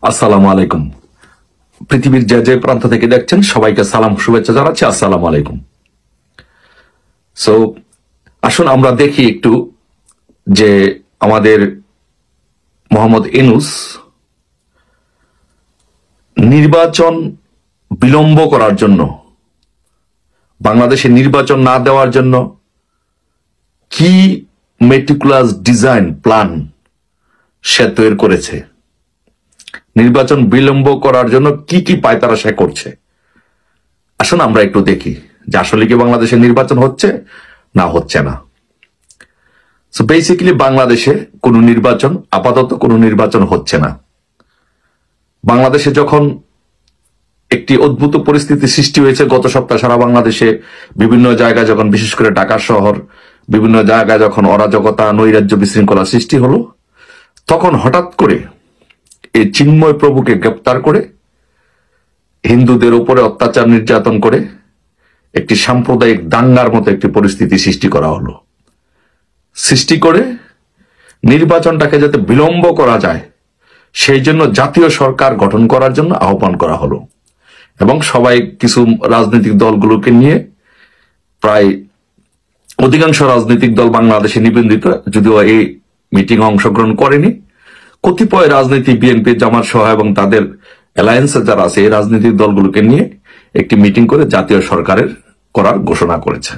আসসালামু আলাইকুম। পৃথিবীর যে যে প্রান্ত থেকে দেখছেন সবাইকে সালাম শুভেচ্ছা জানাচ্ছি। আসসালামু আলাইকুম। সো আসুন আমরা দেখি একটু যে আমাদের মোহাম্মদ ইউনূস নির্বাচন বিলম্ব করার জন্য, বাংলাদেশে নির্বাচন না দেওয়ার জন্য কি মেটিকুলাস ডিজাইন প্ল্যান সে তৈরি করেছে, নির্বাচন বিলম্ব করার জন্য কি কি পায়তারা সে করছে। আসুন আমরা একটু দেখি যে আসলে কি বাংলাদেশে নির্বাচন হচ্ছে না হচ্ছে না। সো বেসিক্যালি বাংলাদেশে কোনো নির্বাচন, আপাতত কোনো নির্বাচন হচ্ছে না। বাংলাদেশে যখন একটি অদ্ভুত পরিস্থিতি সৃষ্টি হয়েছে গত সপ্তাহে সারা বাংলাদেশে বিভিন্ন জায়গায়, যখন বিশেষ করে ঢাকা শহর বিভিন্ন জায়গায় যখন অরাজকতা, নৈরাজ্য, বিশৃঙ্খলা সৃষ্টি হলো, তখন হঠাৎ করে এই চিন্ময় প্রভুকে গ্রেপ্তার করে হিন্দুদের উপরে অত্যাচার নির্যাতন করে একটি সাম্প্রদায়িক দাঙ্গার মতো একটি পরিস্থিতি সৃষ্টি করা হলো। সৃষ্টি করে নির্বাচনটাকে যাতে বিলম্ব করা যায় সেই জন্য জাতীয় সরকার গঠন করার জন্য আহ্বান করা হলো এবং সবাই কিছু রাজনৈতিক দলগুলোকে নিয়ে, প্রায় অধিকাংশ রাজনৈতিক দল বাংলাদেশে নিবন্ধিত, যদিও এই মিটিং অংশগ্রহণ করেনি, কতিপয় রাজনীতি বিএনপি, জামাত সহ এবং তাদের অ্যালায়েন্সে যারা আছে এই রাজনৈতিক দলগুলোকে নিয়ে একটি মিটিং করে জাতীয় সরকারের করার ঘোষণা করেছে।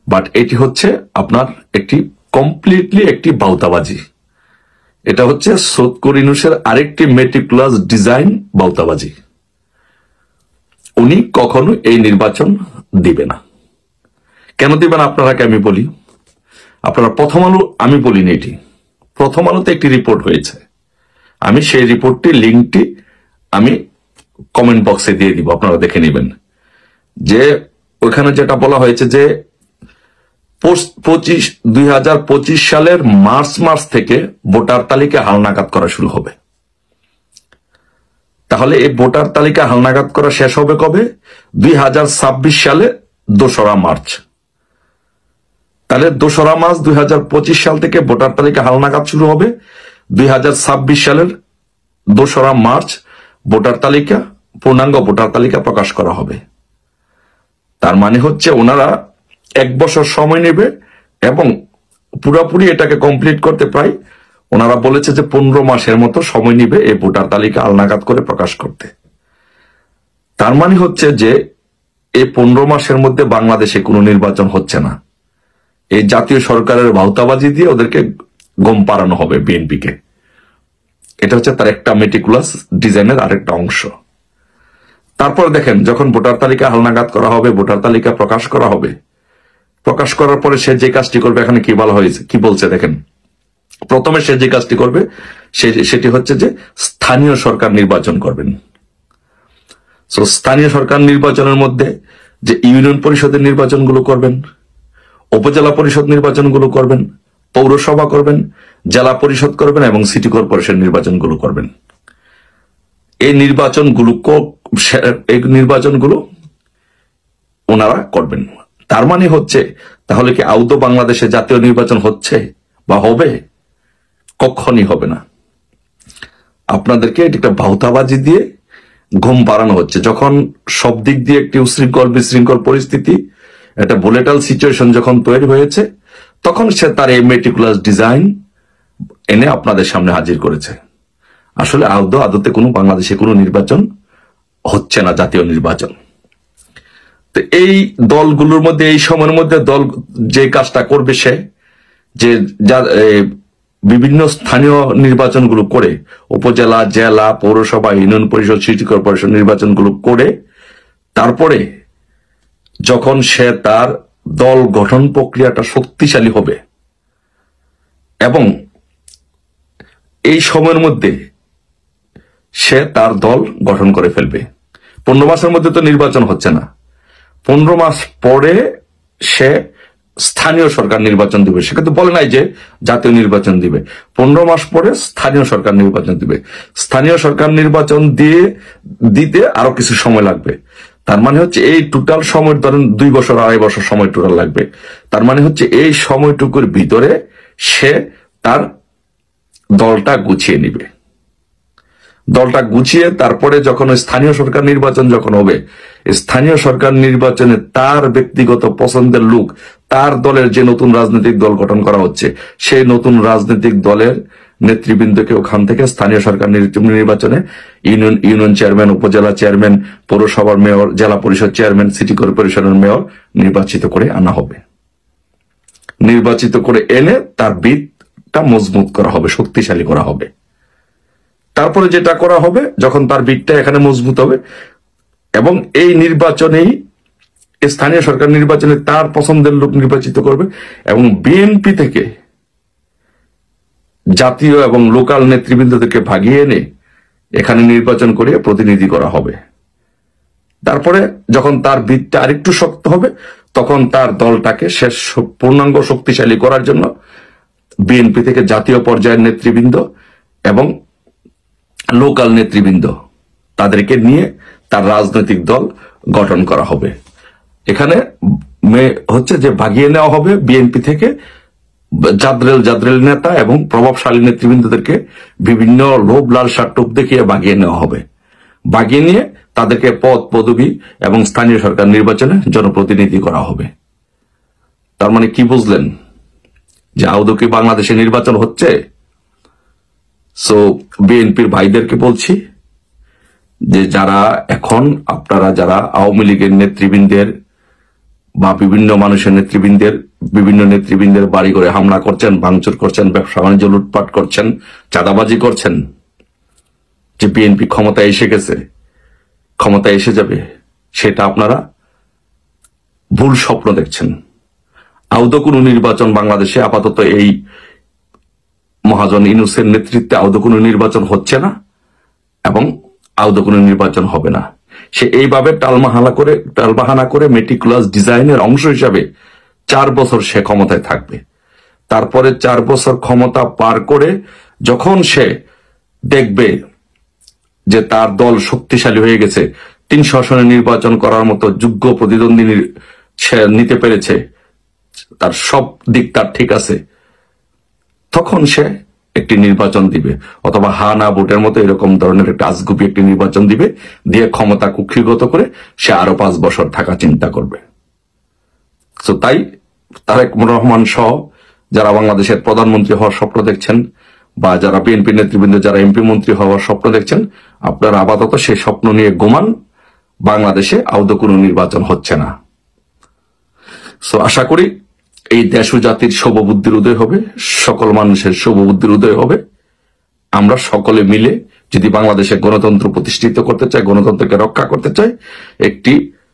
বাট এটি হচ্ছে আপনার একটি কমপ্লিটলি একটি বাউতাবাজি। এটা হচ্ছে সৈয়দ ইউনূসের আরেকটি মেটিকুলাস ডিজাইন বাউতাবাজি। উনি কখনো এই নির্বাচন দিবে না। কেন দিবে না আপনারাকে আমি বলি। আপনারা প্রথম আলো, আমি বলিনি, এটি প্রথম আলোতে একটি রিপোর্ট হয়েছে, আমি সেই রিপোর্টটি লিঙ্কটি আমি কমেন্ট বক্সে দিয়ে দিব, আপনারা দেখে নেবেন। যে ওখানে যেটা বলা হয়েছে যে 2025 সালের মার্চ থেকে ভোটার তালিকা হালনাগাদ করা শুরু হবে। তাহলে এই ভোটার তালিকা হালনাগাদ করা শেষ হবে কবে? 2026 সালে 2রা মার্চ। তাহলে 2রা মার্চ 2025 সাল থেকে ভোটার তালিকা হালনাগাদ শুরু হবে। 2026 সালের 2রা মার্চ ভোটার তালিকা, পূর্ণাঙ্গ ভোটার তালিকা প্রকাশ করা হবে। তার মানে হচ্ছে ওনারা 1 বছর সময় নেবে এবং পুরোপুরি এটাকে কমপ্লিট করতে প্রায় ওনারা বলেছে যে 15 মাসের মতো সময় নিবে এই ভোটার তালিকা হালনাগাদ করে প্রকাশ করতে। তার মানে হচ্ছে যে এই 15 মাসের মধ্যে বাংলাদেশে কোনো নির্বাচন হচ্ছে না। এই জাতীয় সরকারের ভাউতাবাজি দিয়ে ওদেরকে গম পাড়ানো হবে বিএনপিকে। এটা হচ্ছে তার একটা মেটিকুলাস ডিজাইনের আরেকটা অংশ। তারপর দেখেন, যখন ভোটার তালিকা হালনাগাদ করা হবে, ভোটার তালিকা প্রকাশ করা হবে, প্রকাশ করার পরে সে যে কাজটি করবে, এখানে কি বলা হয়েছে, কি বলছে দেখেন। প্রথমে সে যে কাজটি করবে সেটি হচ্ছে যে স্থানীয় সরকার নির্বাচন করবেন। সো স্থানীয় সরকার নির্বাচনের মধ্যে যে ইউনিয়ন পরিষদের নির্বাচনগুলো করবেন, উপজেলা পরিষদ নির্বাচনগুলো করবেন, পৌরসভা করবেন, জেলা পরিষদ করবেন এবং সিটি কর্পোরেশন নির্বাচনগুলো করবেন। এই নির্বাচনগুলো ওনারা করবেন। তার মানে হচ্ছে তাহলে কি আদৌ বাংলাদেশে জাতীয় নির্বাচন হচ্ছে বা হবে? কখনই হবে না। আপনাদেরকে একটা ভাউতাবাজি দিয়ে ঘুম পাড়ানো হচ্ছে। যখন সব দিক দিয়ে একটি উশৃঙ্খল বিশৃঙ্খল পরিস্থিতি, একটা ভোলেটাইল সিচুয়েশন যখন তৈরি হয়েছে, তখন সে তার এই মেটিকুলাস ডিজাইন এনে আপনাদের সামনে হাজির করেছে। আসলে আদতে কোনো বাংলাদেশে কোনো নির্বাচন হচ্ছে না, জাতীয় নির্বাচন। তো এই দলগুলোর মধ্যে এই সময়ের মধ্যে দল যে কাজটা করবে, সে যে বিভিন্ন স্থানীয় নির্বাচনগুলো করে, উপজেলা, জেলা, পৌরসভা, ইউনিয়ন পরিষদ, সিটি কর্পোরেশন নির্বাচনগুলো করে, তারপরে যখন সে তার দল গঠন প্রক্রিয়াটা শক্তিশালী হবে এবং এই সময়ের মধ্যে সে তার দল গঠন করে ফেলবে। 15 মাসের মধ্যে তো নির্বাচন হচ্ছে না, 15 মাস পরে সে স্থানীয় সরকার নির্বাচন দিবে। সে কিন্তু বলে নাই যে জাতীয় নির্বাচন দিবে। 15 মাস পরে স্থানীয় সরকার নির্বাচন দিবে। স্থানীয় সরকার নির্বাচন দিতে আরো কিছু সময় লাগবে। তার মানে হচ্ছে এই টোটাল সময় ধরেন 2 বছর 2.5 বছর সময় টোটাল লাগবে। তার মানে হচ্ছে এই সময়টুকুর ভিতরে সে তার দলটা গুছিয়ে নিবে। দলটা গুছিয়ে তারপরে যখন ওই স্থানীয় সরকার নির্বাচন যখন হবে, স্থানীয় সরকার নির্বাচনে তার ব্যক্তিগত পছন্দের লোক, তার দলের যে নতুন রাজনৈতিক দল গঠন করা হচ্ছে, সেই নতুন রাজনৈতিক দলের নেতৃবৃন্দকে ওখান থেকে স্থানীয় সরকার নির্বাচনে ইউনিয়ন চেয়ারম্যান, উপজেলা চেয়ারম্যান, পৌরসভার মেয়র, জেলা পরিষদ চেয়ারম্যান, সিটি কর্পোরেশনের মেয়র নির্বাচিত করে আনা হবে। নির্বাচিত করে এনে তার ভিতটা মজবুত করা হবে, শক্তিশালী করা হবে। তারপরে যেটা করা হবে, যখন তার ভিতটা এখানে মজবুত হবে এবং এই নির্বাচনেই, স্থানীয় সরকার নির্বাচনে তার পছন্দের লোক নির্বাচিত করবে এবং বিএনপি থেকে জাতীয় এবং লোকাল নেতৃবৃন্দদেরকে ভাগিয়ে এনে এখানে নির্বাচন করে প্রতিনিধি করা হবে। তারপরে যখন তার ভিতটা আরেকটু শক্ত হবে, তখন তার দলটাকে শেষ পূর্ণাঙ্গ শক্তিশালী করার জন্য বিএনপি থেকে জাতীয় পর্যায়ের নেতৃবৃন্দ এবং লোকাল নেতৃবৃন্দ তাদেরকে নিয়ে তার রাজনৈতিক দল গঠন করা হবে। এখানে হচ্ছে যে ভাগিয়ে নেওয়া হবে বিএনপি থেকে জাদ্রেল নেতা এবং প্রভাবশালী নেতৃবৃন্দদেরকে বিভিন্ন লোভ লালসার টোপ দেখিয়ে ভাগিয়ে নেওয়া হবে। ভাগিয়ে নিয়ে তাদেরকে পদ পদবি এবং স্থানীয় সরকার নির্বাচনে জনপ্রতিনিধি করা হবে। তার মানে কি বুঝলেন? যে আদৌ কি বাংলাদেশে নির্বাচন হচ্ছে? সো বিএনপির ভাইদেরকে বলছি যে যারা এখন আপনারা যারা আওয়ামী লীগের নেতৃবৃন্দের বা বিভিন্ন মানুষের বিভিন্ন নেতৃবৃন্দের বাড়ি করে হামলা করছেন, ভাঙচুর করছেন, ব্যবসা বাণিজ্য লুটপাট করছেন, চাঁদাবাজি করছেন, যে বিএনপি ক্ষমতায় এসে গেছে, ক্ষমতায় এসে যাবে, সেটা আপনারা ভুল স্বপ্ন দেখছেন। আদৌ কোনো নির্বাচন বাংলাদেশে আপাতত এই মহাজন ইউনূসের নেতৃত্বে আদৌ কোনো নির্বাচন হচ্ছে না এবং আদৌ কোনো নির্বাচন হবে না। সে এইভাবে টালবাহানা করে মেটিকুলাস ডিজাইনের অংশ হিসাবে 4 বছর সে ক্ষমতায় থাকবে। তারপরে 4 বছর ক্ষমতা পার করে যখন সে দেখবে যে তার দল শক্তিশালী হয়ে গেছে, 300 আসনে নির্বাচন করার মতো যোগ্য প্রতিদ্বন্দ্বী সে নিতে পেরেছে, তার সব দিক তার ঠিক আছে, তখন সে একটি নির্বাচন দিবে, অথবা হা না ভোটের মতো এরকম ধরনের একটা আজগুবি একটি নির্বাচন দিবে, দিয়ে ক্ষমতা কুক্ষিগত করে সে আরো 5 বছর থাকা চিন্তা করবে। তো তাই তারেক রহমান সহ যারা বাংলাদেশের প্রধানমন্ত্রী হওয়ার স্বপ্ন দেখছেন বা যারা বিএনপি নেতৃবৃন্দ যারা এমপি মন্ত্রী হওয়ার স্বপ্ন দেখছেন, আপনারা আপাতত সেই স্বপ্ন নিয়ে ঘুমান। বাংলাদেশে আদৌ কোনো নির্বাচন হচ্ছে না। সো আশা করি এই দেশ ও জাতির শুভবুদ্ধির উদয় হবে, সকল মানুষের শুভবুদ্ধির উদয় হবে। আমরা সকলে মিলে যদি বাংলাদেশে গণতন্ত্র প্রতিষ্ঠিত করতে চাই, গণতন্ত্রকে রক্ষা করতে চাই, একটি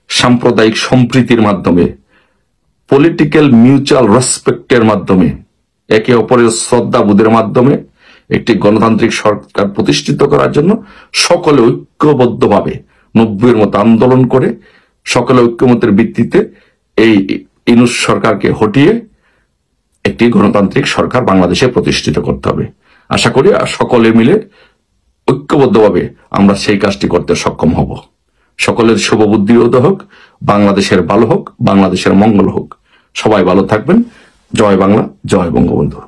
সাম্প্রদায়িক সম্প্রীতির মাধ্যমে, পলিটিক্যাল মিউচুয়াল রেসপেক্টের মাধ্যমে, একে অপরের শ্রদ্ধাবোধের মাধ্যমে একটি গণতান্ত্রিক সরকার প্রতিষ্ঠিত করার জন্য সকলে ঐক্যবদ্ধভাবে 90-এর মতো আন্দোলন করে সকলে ঐক্যমতের ভিত্তিতে এই ইউনূস সরকারকে হটিয়ে একটি গণতান্ত্রিক সরকার বাংলাদেশে প্রতিষ্ঠিত করতে হবে। আশা করি সকলে মিলে ঐক্যবদ্ধভাবে আমরা সেই কাজটি করতে সক্ষম হব। সকলের শুভবুদ্ধি উদয় হোক, বাংলাদেশের ভালো হোক, বাংলাদেশের মঙ্গল হোক। সবাই ভালো থাকবেন। জয় বাংলা, জয় বঙ্গবন্ধু।